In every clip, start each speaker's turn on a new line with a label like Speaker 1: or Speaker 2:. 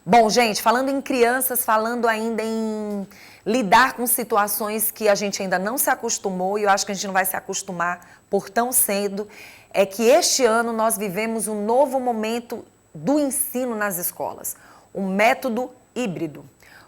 Speaker 1: Bom, gente, falando em crianças, falando ainda em lidar com situações que a gente ainda não se acostumou, e eu acho que a gente não vai se acostumar por tão cedo, é que este ano nós vivemos um novo momento do ensino nas escolas, um método híbrido.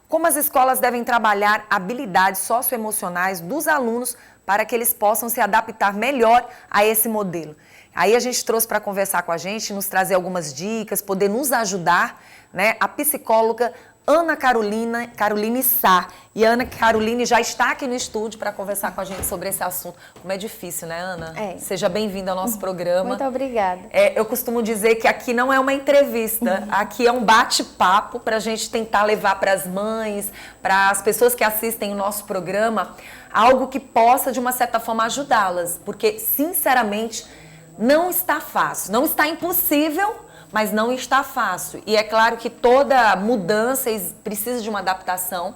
Speaker 1: Como as escolas devem trabalhar habilidades socioemocionais dos alunos para que eles possam se adaptar melhor a esse modelo. Aí a gente trouxe para conversar com a gente, nos trazer algumas dicas, poder nos ajudar, né, a psicóloga Ana Caroline Sá. E a Ana Caroline já está aqui no estúdio para conversar com a gente sobre esse assunto. Como é difícil, né, Ana? Seja bem-vinda ao nosso programa.
Speaker 2: Muito obrigada.
Speaker 1: Eu costumo dizer que aqui não é uma entrevista, aqui é um bate-papo para a gente tentar levar para as mães, para as pessoas que assistem o nosso programa, algo que possa, de uma certa forma, ajudá-las. Porque, sinceramente, não está fácil, não está impossível, mas não está fácil. E é claro que toda mudança precisa de uma adaptação,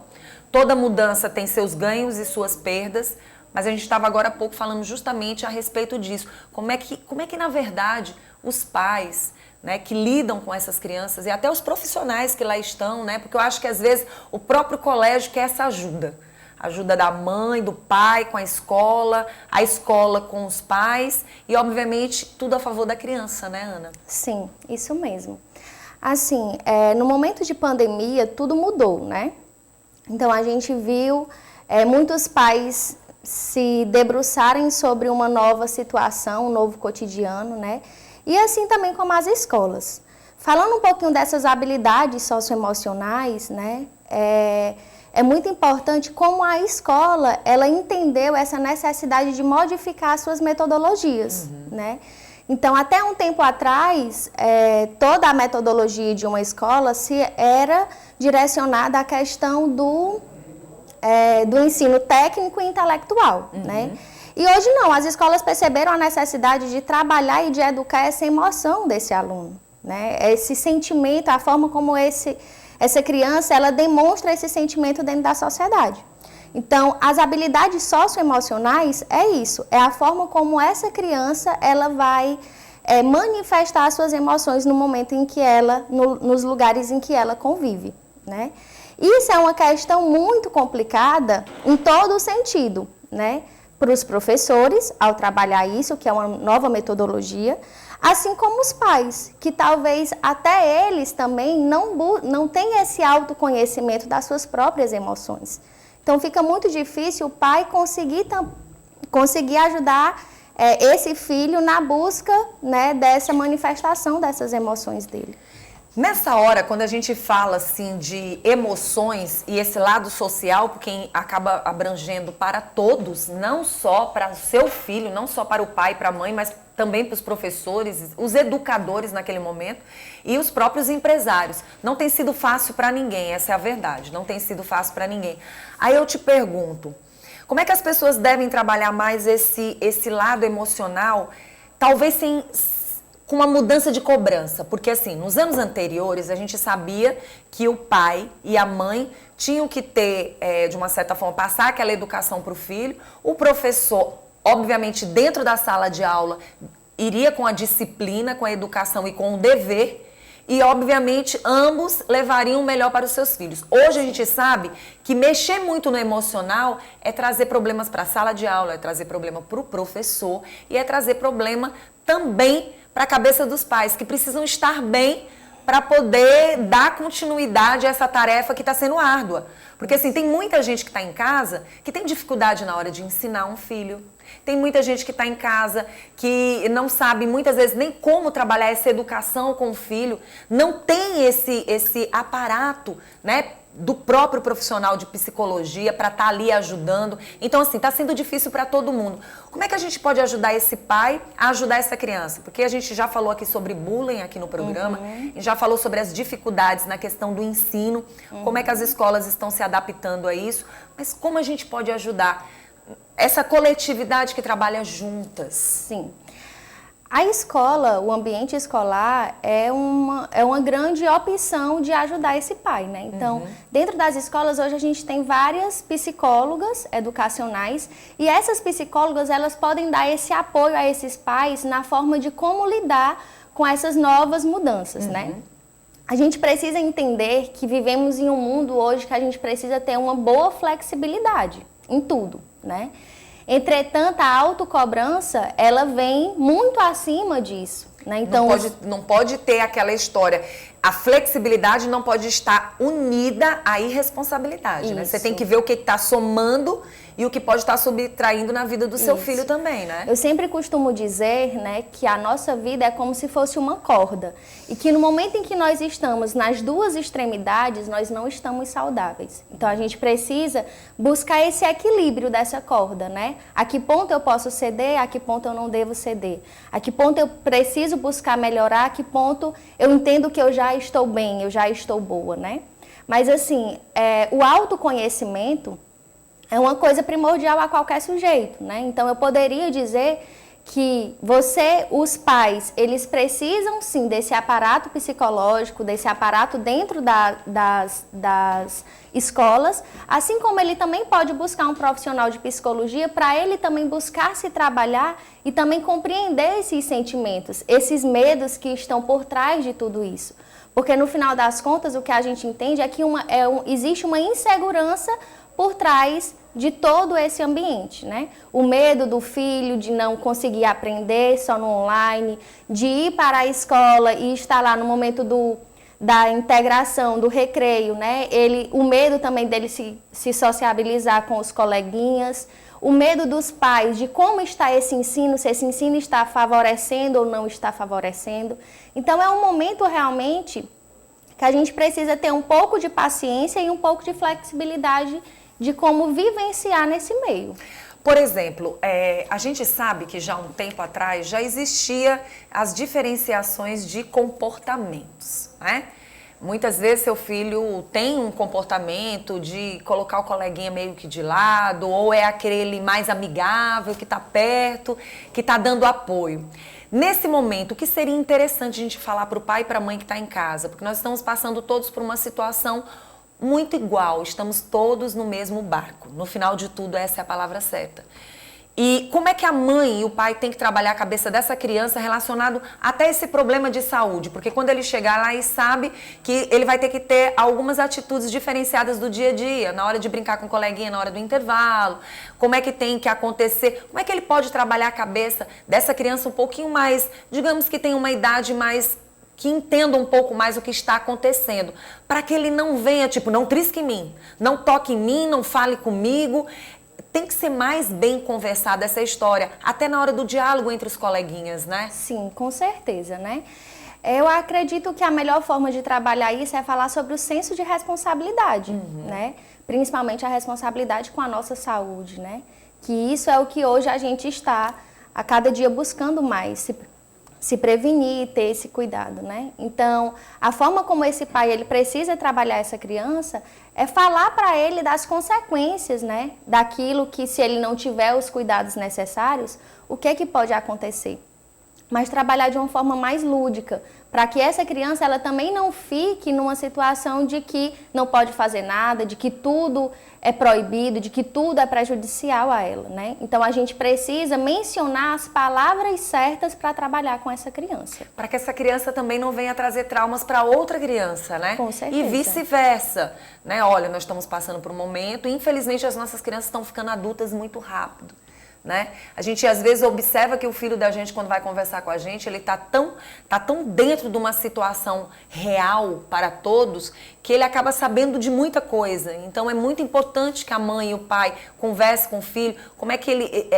Speaker 1: toda mudança tem seus ganhos e suas perdas, mas a gente estava agora há pouco falando justamente a respeito disso. Como é que na verdade, os pais, né, que lidam com essas crianças e até os profissionais que lá estão, né, porque eu acho que às vezes o próprio colégio quer essa ajuda. Ajuda da mãe, do pai com a escola com os pais e, obviamente, tudo a favor da criança, né, Ana?
Speaker 2: Sim, isso mesmo. Assim, no momento de pandemia, tudo mudou, né? Então, a gente viu muitos pais se debruçarem sobre uma nova situação, um novo cotidiano, né? E assim também como as escolas. Falando um pouquinho dessas habilidades socioemocionais, né? É muito importante como a escola, ela entendeu essa necessidade de modificar as suas metodologias, né? Então, até um tempo atrás, toda a metodologia de uma escola era direcionada à questão do ensino técnico e intelectual, né? E hoje não, as escolas perceberam a necessidade de trabalhar e de educar essa emoção desse aluno, né? Esse sentimento, a forma como essa criança, ela demonstra esse sentimento dentro da sociedade. Então, as habilidades socioemocionais é isso, é a forma como essa criança, ela vai manifestar as suas emoções no momento em que nos lugares em que ela convive, né? Isso é uma questão muito complicada em todo o sentido, né? Para os professores, ao trabalhar isso, que é uma nova metodologia, assim como os pais, que talvez até eles também não têm esse autoconhecimento das suas próprias emoções. Então, fica muito difícil o pai conseguir ajudar esse filho na busca, né, dessa manifestação dessas emoções dele.
Speaker 1: Nessa hora, quando a gente fala assim de emoções e esse lado social, porque acaba abrangendo para todos, não só para o seu filho, não só para o pai e para a mãe, mas também para os professores, os educadores naquele momento e os próprios empresários. Não tem sido fácil para ninguém, essa é a verdade, não tem sido fácil para ninguém. Aí eu te pergunto, como é que as pessoas devem trabalhar mais esse lado emocional, talvez com uma mudança de cobrança? Porque assim, nos anos anteriores a gente sabia que o pai e a mãe tinham que ter, de uma certa forma, passar aquela educação para o filho, o professor, obviamente, dentro da sala de aula, iria com a disciplina, com a educação e com o dever, e, obviamente, ambos levariam o melhor para os seus filhos. Hoje a gente sabe que mexer muito no emocional é trazer problemas para a sala de aula, é trazer problema para o professor e é trazer problema também para a cabeça dos pais, que precisam estar bem para poder dar continuidade a essa tarefa que está sendo árdua. Porque assim, tem muita gente que está em casa que tem dificuldade na hora de ensinar um filho. Tem muita gente que está em casa que não sabe muitas vezes nem como trabalhar essa educação com o filho. Não tem esse aparato, né, do próprio profissional de psicologia para estar ali ajudando. Então, assim, está sendo difícil para todo mundo. Como é que a gente pode ajudar esse pai a ajudar essa criança? Porque a gente já falou aqui sobre bullying aqui no programa, e já falou sobre as dificuldades na questão do ensino, como é que as escolas estão se adaptando a isso, mas como a gente pode ajudar essa coletividade que trabalha juntas?
Speaker 2: Sim. A escola, o ambiente escolar é uma grande opção de ajudar esse pai, né? Então, dentro das escolas, hoje a gente tem várias psicólogas educacionais e essas psicólogas, elas podem dar esse apoio a esses pais na forma de como lidar com essas novas mudanças, né? a gente precisa entender que vivemos em um mundo hoje que a gente precisa ter uma boa flexibilidade em tudo, né? Entretanto, a autocobrança, ela vem muito acima disso, né? Então,
Speaker 1: não pode ter aquela história. A flexibilidade não pode estar unida à irresponsabilidade, né? Você tem que ver o que está somando e o que pode estar subtraindo na vida do seu filho também, né?
Speaker 2: Eu sempre costumo dizer, né, que a nossa vida é como se fosse uma corda e que no momento em que nós estamos nas duas extremidades, nós não estamos saudáveis. Então a gente precisa buscar esse equilíbrio dessa corda, né? A que ponto eu posso ceder, a que ponto eu não devo ceder. A que ponto eu preciso buscar melhorar, a que ponto eu entendo que eu já estou bem, eu já estou boa, né? Mas assim, o autoconhecimento é uma coisa primordial a qualquer sujeito, né? Então, eu poderia dizer que os pais, eles precisam sim desse aparato psicológico, desse aparato dentro das escolas, assim como ele também pode buscar um profissional de psicologia para ele também buscar se trabalhar e também compreender esses sentimentos, esses medos que estão por trás de tudo isso. Porque no final das contas, o que a gente entende é que existe uma insegurança por trás de todo esse ambiente, né? O medo do filho de não conseguir aprender só no online, de ir para a escola e estar lá no momento da integração, do recreio, né? O medo também dele se sociabilizar com os coleguinhas, o medo dos pais de como está esse ensino, se esse ensino está favorecendo ou não está favorecendo. Então, é um momento realmente que a gente precisa ter um pouco de paciência e um pouco de flexibilidade de como vivenciar nesse meio.
Speaker 1: Por exemplo, a gente sabe que já há um tempo atrás já existia as diferenciações de comportamentos, né? Muitas vezes seu filho tem um comportamento de colocar o coleguinha meio que de lado, ou é aquele mais amigável, que está perto, que está dando apoio. Nesse momento, o que seria interessante a gente falar para o pai e para a mãe que está em casa? Porque nós estamos passando todos por uma situação muito igual, estamos todos no mesmo barco. No final de tudo, essa é a palavra certa. E como é que a mãe e o pai têm que trabalhar a cabeça dessa criança relacionado até esse problema de saúde? Porque quando ele chegar lá e sabe que ele vai ter que ter algumas atitudes diferenciadas do dia a dia, na hora de brincar com o coleguinha, na hora do intervalo, como é que tem que acontecer, como é que ele pode trabalhar a cabeça dessa criança um pouquinho mais, digamos que tem uma idade mais, que entenda um pouco mais o que está acontecendo, para que ele não venha, tipo, não trisque em mim, não toque em mim, não fale comigo. Tem que ser mais bem conversada essa história, até na hora do diálogo entre os coleguinhas, né?
Speaker 2: Sim, com certeza, né? Eu acredito que a melhor forma de trabalhar isso é falar sobre o senso de responsabilidade, né? Principalmente a responsabilidade com a nossa saúde, né? Que isso é o que hoje a gente está a cada dia buscando mais, se prevenir, ter esse cuidado, né? Então, a forma como esse pai ele precisa trabalhar essa criança é falar para ele das consequências, né? Daquilo que, se ele não tiver os cuidados necessários, o que pode acontecer. Mas trabalhar de uma forma mais lúdica, para que essa criança ela também não fique numa situação de que não pode fazer nada, de que tudo é proibido, de que tudo é prejudicial a ela, né? Então a gente precisa mencionar as palavras certas para trabalhar com essa criança.
Speaker 1: Para que essa criança também não venha trazer traumas para outra criança, né?
Speaker 2: Com certeza.
Speaker 1: E vice-versa, né? Olha, nós estamos passando por um momento, e infelizmente as nossas crianças estão ficando adultas muito rápido. Né? A gente às vezes observa que o filho da gente, quando vai conversar com a gente, ele tá tão dentro de uma situação real para todos, que ele acaba sabendo de muita coisa. Então é muito importante que a mãe e o pai conversem com o filho, como é que ele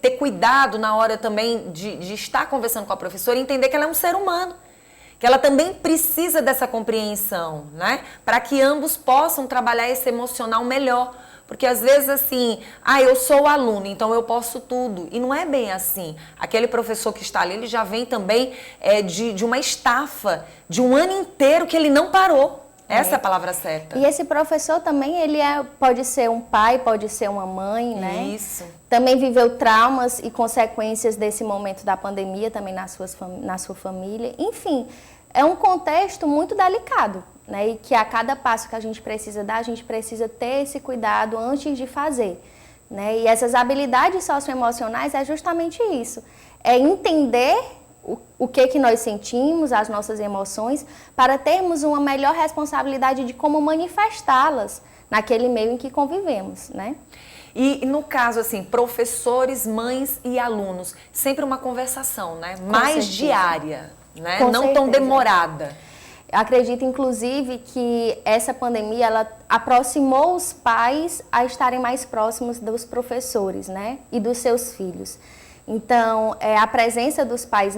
Speaker 1: ter cuidado na hora também de estar conversando com a professora e entender que ela é um ser humano, que ela também precisa dessa compreensão, né? Para que ambos possam trabalhar esse emocional melhor. Porque às vezes assim, eu sou aluno, então eu posso tudo. E não é bem assim. Aquele professor que está ali, ele já vem também de uma estafa, de um ano inteiro que ele não parou. Essa é a palavra certa.
Speaker 2: E esse professor também, ele pode ser um pai, pode ser uma mãe, né?
Speaker 1: Isso.
Speaker 2: Também viveu traumas e consequências desse momento da pandemia também na sua família. Enfim, é um contexto muito delicado. Né, e que a cada passo que a gente precisa dar, a gente precisa ter esse cuidado antes de fazer. Né? E essas habilidades socioemocionais é justamente isso. É entender o que nós sentimos, as nossas emoções, para termos uma melhor responsabilidade de como manifestá-las naquele meio em que convivemos, né?
Speaker 1: E no caso, assim, professores, mães e alunos, sempre uma conversação, né? Mais
Speaker 2: certeza.
Speaker 1: Diária, né?
Speaker 2: Com
Speaker 1: Não tão
Speaker 2: certeza.
Speaker 1: demorada.
Speaker 2: Acredito, inclusive, que essa pandemia, ela aproximou os pais a estarem mais próximos dos professores, né? E dos seus filhos. Então, a presença dos pais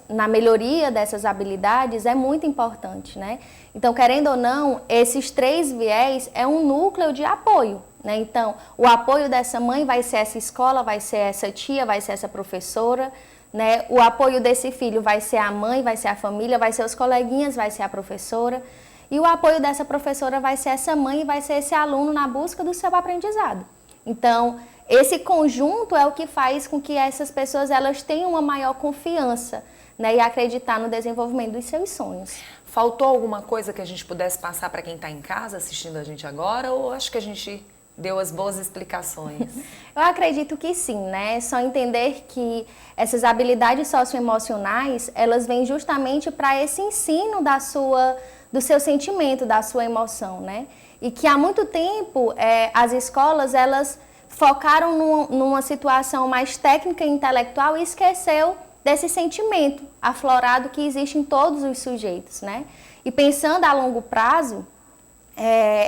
Speaker 2: na melhoria dessas habilidades é muito importante, né? Então, querendo ou não, esses 3 viés é um núcleo de apoio, né? Então, o apoio dessa mãe vai ser essa escola, vai ser essa tia, vai ser essa professora, né? O apoio desse filho vai ser a mãe, vai ser a família, vai ser os coleguinhas, vai ser a professora. E o apoio dessa professora vai ser essa mãe e vai ser esse aluno na busca do seu aprendizado. Então, esse conjunto é o que faz com que essas pessoas elas tenham uma maior confiança, né? E acreditar no desenvolvimento dos seus sonhos.
Speaker 1: Faltou alguma coisa que a gente pudesse passar para quem está em casa assistindo a gente agora? Ou acho que a gente deu as boas explicações?
Speaker 2: Eu acredito que sim, né? Só entender que essas habilidades socioemocionais, elas vêm justamente para esse ensino do seu sentimento, da sua emoção, né? E que há muito tempo as escolas, elas focaram numa situação mais técnica e intelectual e esqueceu desse sentimento aflorado que existe em todos os sujeitos, né? E pensando a longo prazo,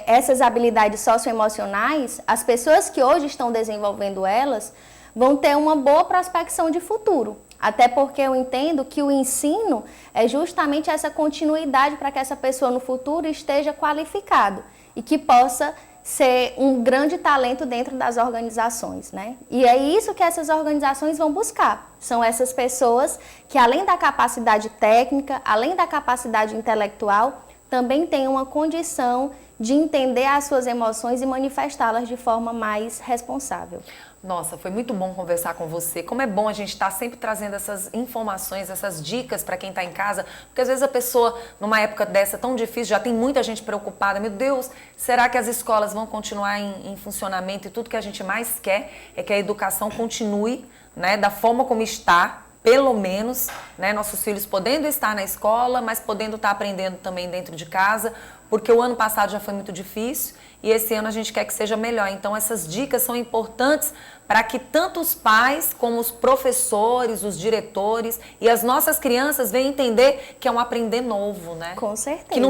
Speaker 2: essas habilidades socioemocionais, as pessoas que hoje estão desenvolvendo elas, vão ter uma boa prospecção de futuro. Até porque eu entendo que o ensino é justamente essa continuidade para que essa pessoa no futuro esteja qualificado e que possa ser um grande talento dentro das organizações, né? E é isso que essas organizações vão buscar. São essas pessoas que, além da capacidade técnica, além da capacidade intelectual, também têm uma condição de entender as suas emoções e manifestá-las de forma mais responsável.
Speaker 1: Nossa, foi muito bom conversar com você. Como é bom a gente estar sempre trazendo essas informações, essas dicas para quem está em casa, porque às vezes a pessoa, numa época dessa tão difícil, já tem muita gente preocupada. Meu Deus, será que as escolas vão continuar em funcionamento? E tudo que a gente mais quer é que a educação continue, né, da forma como está, pelo menos, né, nossos filhos podendo estar na escola, mas podendo estar aprendendo também dentro de casa, porque o ano passado já foi muito difícil e esse ano a gente quer que seja melhor. Então essas dicas são importantes para que tanto os pais como os professores, os diretores e as nossas crianças venham entender que é um aprender novo, né?
Speaker 2: Com certeza.
Speaker 1: Que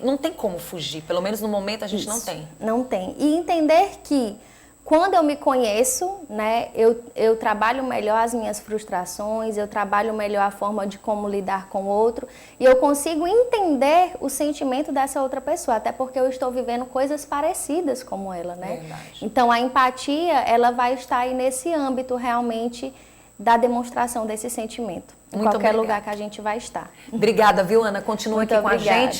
Speaker 1: não tem como fugir, pelo menos no momento a gente não tem.
Speaker 2: Não tem. E entender que quando eu me conheço, né, eu trabalho melhor as minhas frustrações, eu trabalho melhor a forma de como lidar com o outro e eu consigo entender o sentimento dessa outra pessoa, até porque eu estou vivendo coisas parecidas como ela, né?
Speaker 1: Verdade.
Speaker 2: Então a empatia, ela vai estar aí nesse âmbito realmente da demonstração desse sentimento, em qualquer lugar que a gente vai estar.
Speaker 1: Obrigada, viu, Ana? Continua
Speaker 2: Muito
Speaker 1: aqui com
Speaker 2: obrigada.
Speaker 1: a gente.